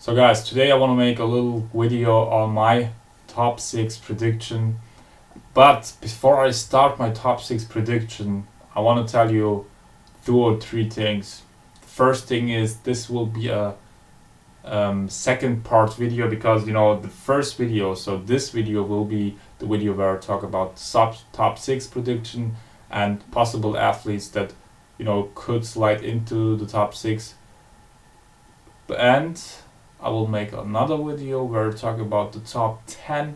So guys, today I want to make a little video on my top 6 prediction. But before I start my top 6 prediction, I want to tell you 2 or 3 things. The first thing is this will be a second part video because the first video, so this video will be the video where I talk about top 6 prediction and possible athletes that could slide into the top 6. And I will make another video where I talk about the top 10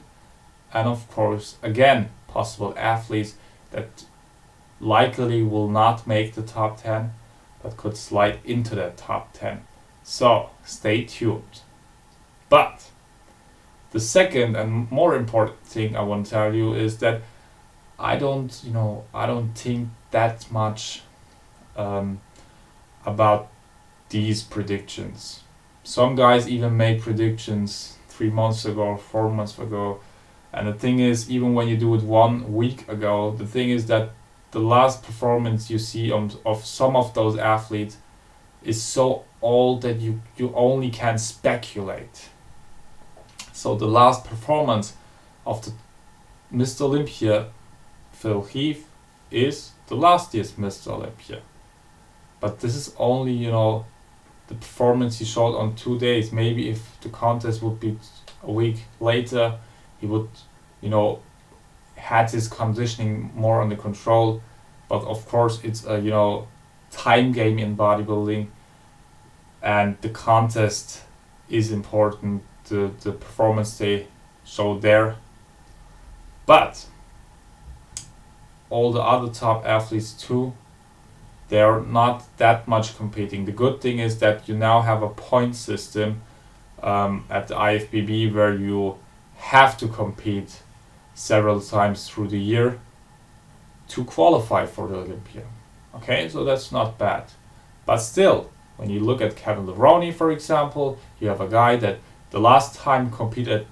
and of course again possible athletes that likely will not make the top 10 but could slide into that top 10. So stay tuned. But the second and more important thing I want to tell you is that I don't think that much about these predictions. Some guys even made predictions 3 months ago, 4 months ago. And the thing is, even when you do it 1 week ago, the thing is that the last performance you see of some of those athletes is so old that you only can speculate. So the last performance of the Mr. Olympia, Phil Heath, is the last year's Mr. Olympia. But this is only, the performance he showed on 2 days. Maybe if the contest would be a week later, he would, had his conditioning more under control. But of course, it's a, time game in bodybuilding, and the contest is important. The performance they showed there, but all the other top athletes too, they are not that much competing. The good thing is that you now have a point system at the IFBB where you have to compete several times through the year to qualify for the Olympia. Okay, so that's not bad. But still, when you look at Kevin Levrone, for example, you have a guy that the last time competed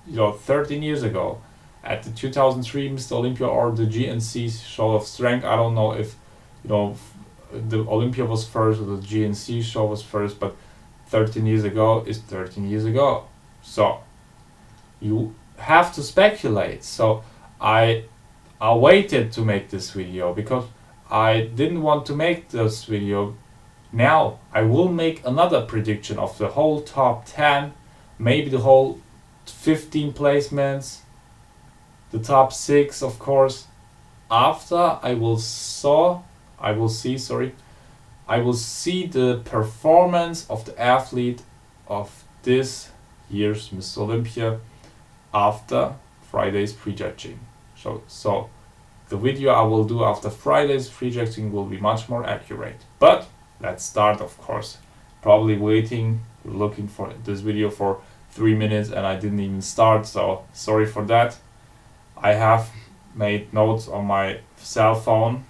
13 years ago at the 2003 Mr. Olympia or the GNC show of strength. I don't know if the Olympia was first or the GNC show was first, but 13 years ago is 13 years ago. So you have to speculate. So I waited to make this video because I didn't want to make this video. Now I will make another prediction of the whole top 10, maybe the whole 15 placements, the top 6 of course, after I will see the performance of the athlete of this year's Mr. Olympia after Friday's prejudging. So the video I will do after Friday's prejudging will be much more accurate. But let's start, of course. Probably looking for this video for 3 minutes and I didn't even start, so sorry for that. I have made notes on my cell phone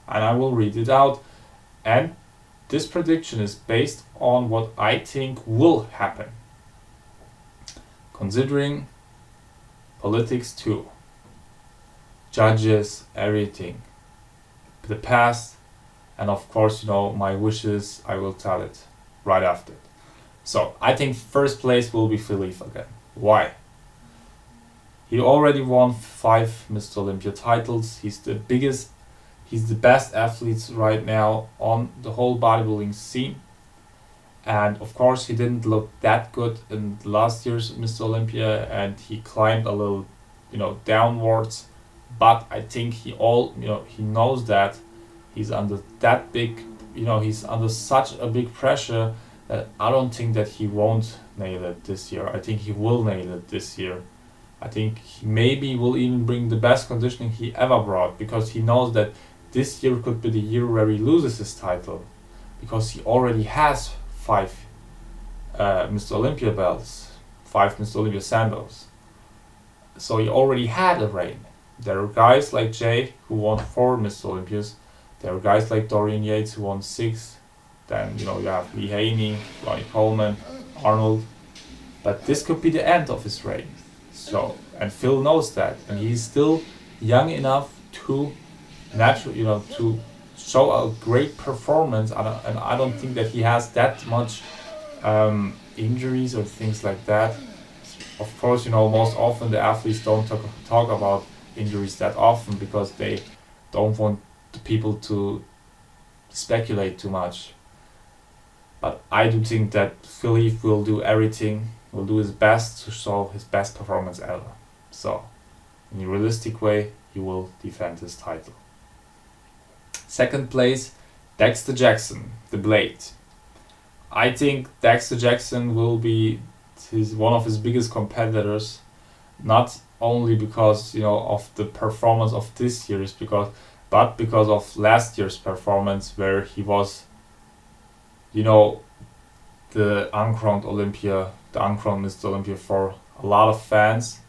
and I will read it out. And this prediction is based on what I think will happen, considering politics too, judges, everything, the past, and of course my wishes. I will tell it right after. So I think first place will be Philippe again. Why? He already won 5 Mr. Olympia titles. He's the best athlete right now on the whole bodybuilding scene. And of course he didn't look that good in last year's Mr. Olympia and he climbed a little downwards. But I think he knows that he's under that big, he's under such a big pressure that I don't think that he won't nail it this year. I think he will nail it this year. I think he maybe will even bring the best conditioning he ever brought, because he knows that this year could be the year where he loses his title, because he already has 5 Mr. Olympia belts, 5 Mr. Olympia sandals. So he already had a reign. There are guys like Jay who won 4 Mr. Olympias. There are guys like Dorian Yates who won 6. Then you have Lee Haney, Ronnie Coleman, Arnold. But this could be the end of his reign. So, and Phil knows that, and he's still young enough to to show a great performance. And I don't think that he has that much injuries or things like that. Of course, most often the athletes don't talk about injuries that often because they don't want the people to speculate too much. But I do think that Philippe will do everything, will do his best to show his best performance ever. So, in a realistic way, he will defend his title. Second place, Dexter Jackson, the Blade. I think Dexter Jackson will be one of his biggest competitors, not only because of the performance of this year, but because of last year's performance where he was, the uncrowned Mr. Olympia for a lot of fans,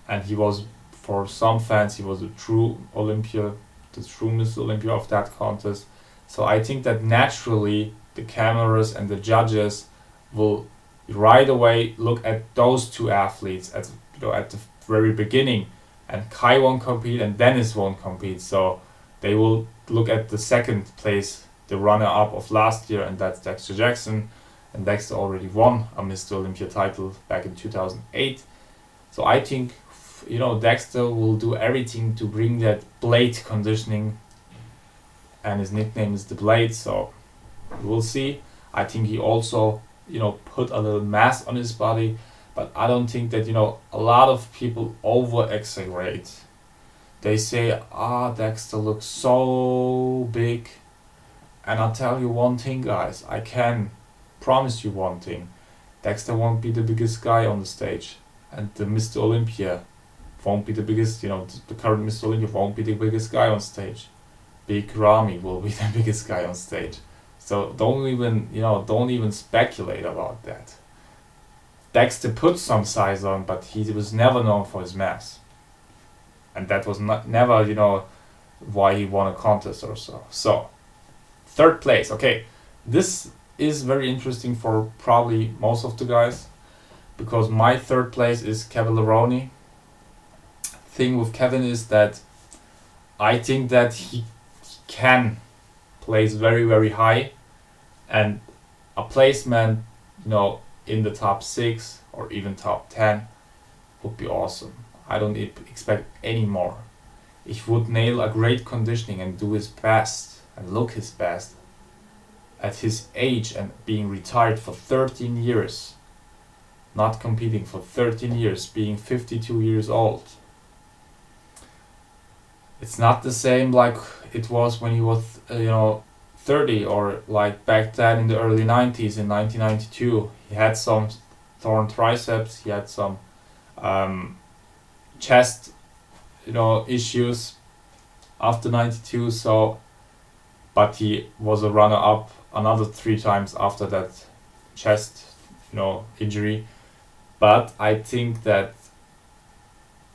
and he was, for some fans, he was a true Olympia, the true Mr. Olympia of that contest. So I think that naturally the cameras and the judges will right away look at those two athletes at the very beginning, and Kai won't compete and Deniz won't compete. So they will look at the second place, the runner-up of last year, and that's Dexter Jackson. And Dexter already won a Mr. Olympia title back in 2008. So I think, Dexter will do everything to bring that blade conditioning, and his nickname is the Blade. So we'll see. I think he also, put a little mass on his body, but I don't think that, a lot of people over-exaggerate. They say, Dexter looks so big. And I'll tell you one thing, guys. I can promise you one thing. Dexter won't be the biggest guy on the stage. And the Mr. Olympia won't be the biggest, the current Mr. Olympia won't be the biggest guy on stage. Big Ramy will be the biggest guy on stage. So don't even speculate about that. Dexter put some size on, but he was never known for his mass. And that was never, why he won a contest or so. So, third place. Okay, this is very interesting for probably most of the guys, because my third place is Kevin Levrone. Thing with Kevin is that I think that he can place very, very high, and a placement, in the top 6 or even top 10 would be awesome. I don't expect any more. If he would nail a great conditioning and do his best and look his best at his age and being retired for 13 years, not competing for 13 years, being 52 years old. It's not the same like it was when he was, 30, or like back then in the early 90s, in 1992. He had some torn triceps, he had some chest, issues after 92. So, but he was a runner-up another 3 times after that chest, injury. But I think that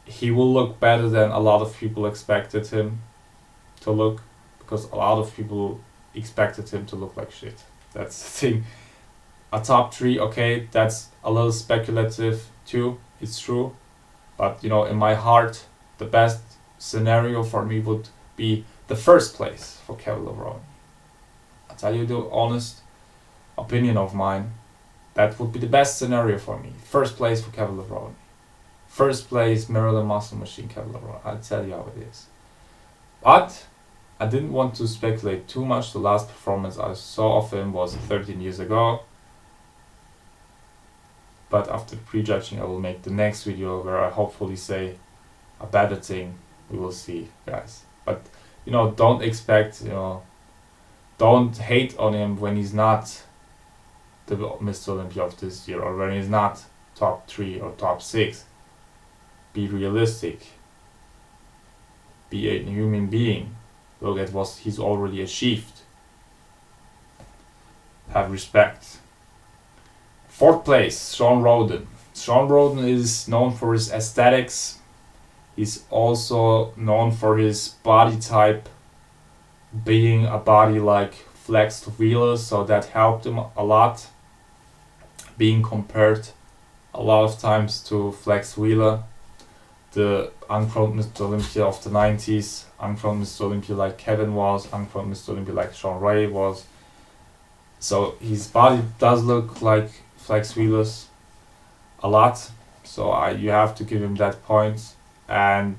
he will look better than a lot of people expected him to look, because a lot of people expected him to look like shit. That's the thing. A top 3, okay, that's a little speculative too, it's true. But, in my heart, the best scenario for me would be the first place for Kevin Levrone. I'll tell you the honest opinion of mine. That would be the best scenario for me. First place for Kevin Levrone. First place, Maryland Muscle Machine Kevin Levrone. I'll tell you how it is. But I didn't want to speculate too much. The last performance I saw of him was 13 years ago. But after prejudging, I will make the next video where I hopefully say a better thing. We will see, guys. But, don't expect, don't hate on him when he's not the Mr. Olympia of this year, or when he's not top 3 or top 6. Be realistic. Be a human being. Look at what he's already achieved. Have respect. Fourth place, Sean Roden. Sean Roden is known for his aesthetics. He's also known for his body type being a body like flexed Wheeler, so that helped him a lot. Being compared a lot of times to Flex Wheeler, the uncrowned Mr. Olympia of the 90s, uncrowned Mr. Olympia like Kevin was, uncrowned Mr. Olympia like Sean Ray was. So his body does look like flex wheelers a lot, so you have to give him that point. And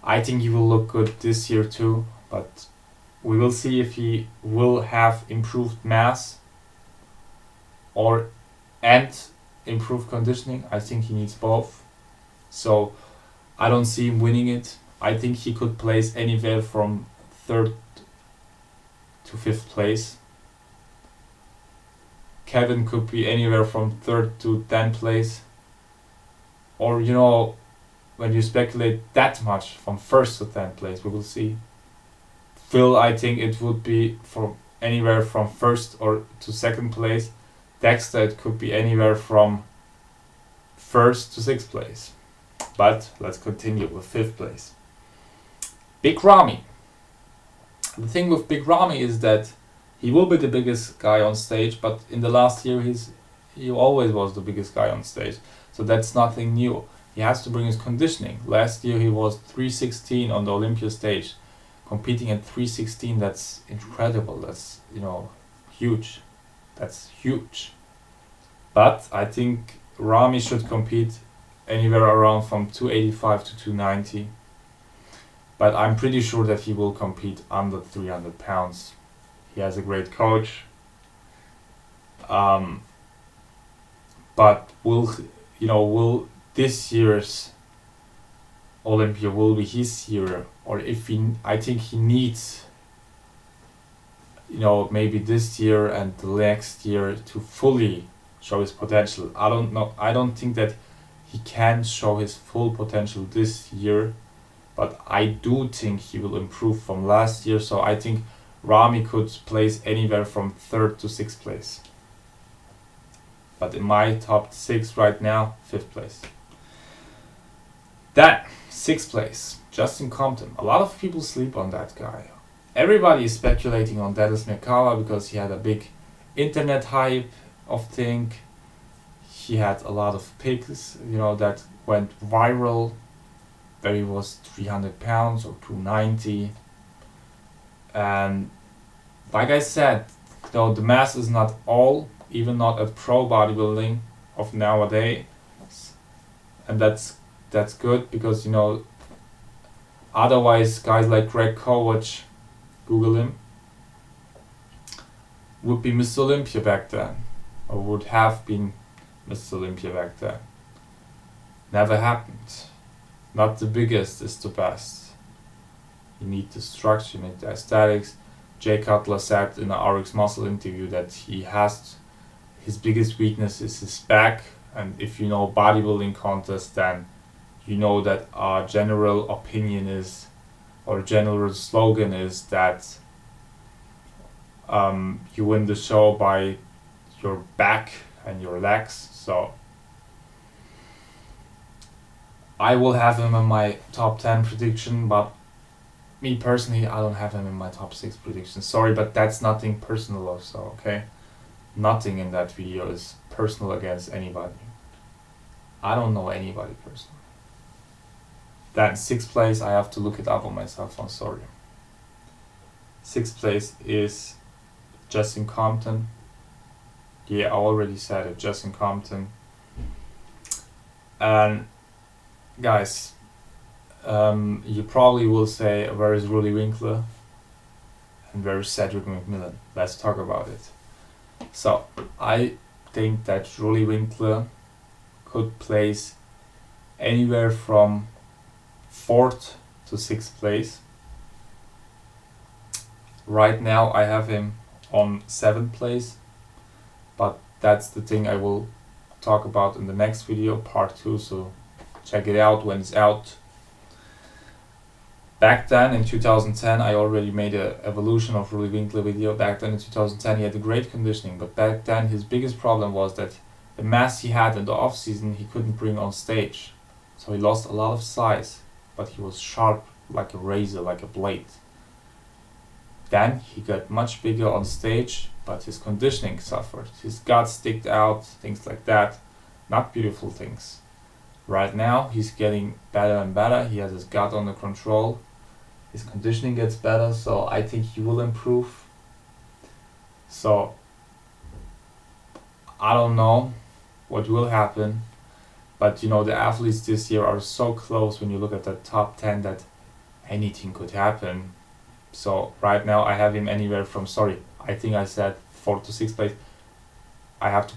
I think he will look good this year too, but we will see if he will have improved mass and improved conditioning. I think he needs both. So I don't see him winning it. I think he could place anywhere from 3rd to 5th place. Kevin could be anywhere from 3rd to 10th place. Or, you know, when you speculate that much, from 1st to 10th place, we will see. Phil, I think it would be from anywhere from 1st or to 2nd place. Dexter, it could be anywhere from 1st to 6th place. But let's continue with 5th place. Big Ramy. The thing with Big Ramy is that he will be the biggest guy on stage, but in the last year he always was the biggest guy on stage. So that's nothing new. He has to bring his conditioning. Last year he was 316 on the Olympia stage. Competing at 316, that's incredible. That's, you know, huge. That's huge. But I think Ramy should compete anywhere around from 285 to 290. But I'm pretty sure that he will compete under 300 pounds. He has a great coach. But will this year's Olympia will be his year, or I think he needs, maybe this year and the next year to fully show his potential. I don't know. I don't think that he can show his full potential this year, but I do think he will improve from last year. So I think Ramy could place anywhere from 3rd to 6th place. But in my top 6 right now, 5th place. Then 6th place, Justin Compton. A lot of people sleep on that guy. Everybody is speculating on Deniz because he had a big internet hype of thing. He had a lot of pics, that went viral. Where he was 300 pounds or 290. And like I said, the mass is not all, even not at pro bodybuilding of nowadays. And that's good because, otherwise guys like Greg Kovac, Google him, would be Mr. Olympia back then, or would have been Mr. Olympia back then. Never happened. Not the biggest is the best. You need the structure, you need the aesthetics. Jay Cutler said in an RX Muscle interview that his biggest weakness is his back, and if you know bodybuilding contests, then you know that our general opinion is, or general slogan is that you win the show by your back and your legs. So I will have him in my top 10 prediction, but me personally, I don't have him in my top 6 prediction. Sorry, but that's nothing personal also, okay? Nothing in that video is personal against anybody. I don't know anybody personally. Then 6th place, I have to look it up on myself, I'm sorry. 6th place is Justin Compton. Yeah, I already said it, Justin Compton. And guys, you probably will say, where is Rudy Winkler and where is Cedric McMillan? Let's talk about it. So I think that Rudy Winkler could place anywhere from 4th to 6th place. Right now I have him on 7th place, but that's the thing I will talk about in the next video, part 2, so check it out when it's out. Back then in 2010 I already made an evolution of Rudy Winkler video. Back then in 2010 he had a great conditioning, but back then his biggest problem was that the mass he had in the off season he couldn't bring on stage. So he lost a lot of size, but he was sharp like a razor, like a blade. Then he got much bigger on stage, but his conditioning suffered. His guts sticked out, things like that. Not beautiful things. Right now he's getting better and better. He has his gut under control. His conditioning gets better, so I think he will improve. So I don't know what will happen, but you know, the athletes this year are so close when you look at the top 10 that anything could happen. So right now I have him anywhere from, sorry, I think I said 4th to 6th place. I have to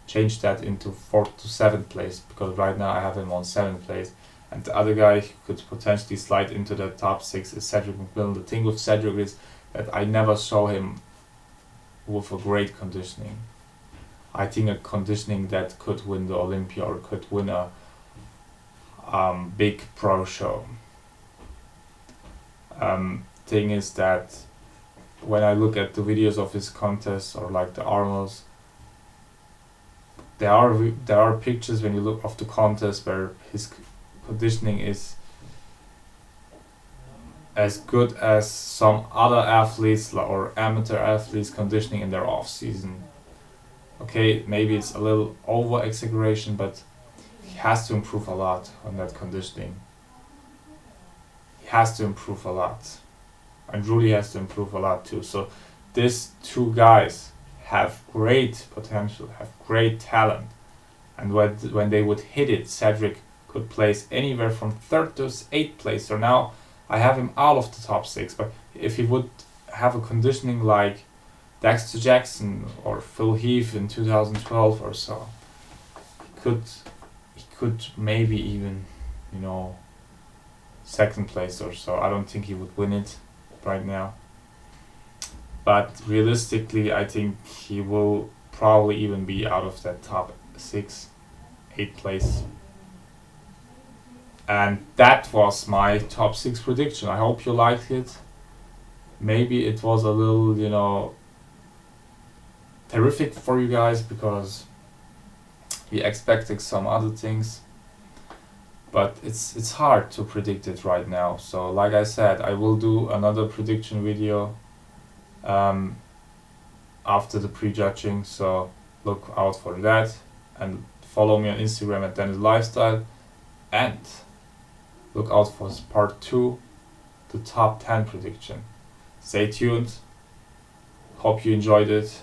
change that into 4th to 7th place, because right now I have him on 7th place. And the other guy who could potentially slide into the top 6 is Cedric McMillan. The thing with Cedric is that I never saw him with a great conditioning. I think a conditioning that could win the Olympia or could win a big pro show. Thing is that when I look at the videos of his contests or like the Arnolds, there are pictures when you look of the contest where his conditioning is as good as some other athletes or amateur athletes conditioning in their off season. Okay, maybe it's a little over exaggeration, but he has to improve a lot on that conditioning. He has to improve a lot, and really has to improve a lot too. So these two guys have great potential, have great talent, and when they would hit it, Cedric could place anywhere from 3rd to 8th place. So now I have him out of the top 6, but if he would have a conditioning like Dexter Jackson or Phil Heath in 2012 or so, he could maybe even, you know, 2nd place or so. I don't think he would win it right now, but realistically I think he will probably even be out of that top 6, 8th place. And that was my top 6 prediction. I hope you liked it. Maybe it was a little, you know, terrific for you guys, because we expected some other things, but it's hard to predict it right now. So like I said, I will do another prediction video after the prejudging, so look out for that, and follow me on Instagram at Deniz Lifestyle, and look out for part 2, the top 10 prediction. Stay tuned. Hope you enjoyed it.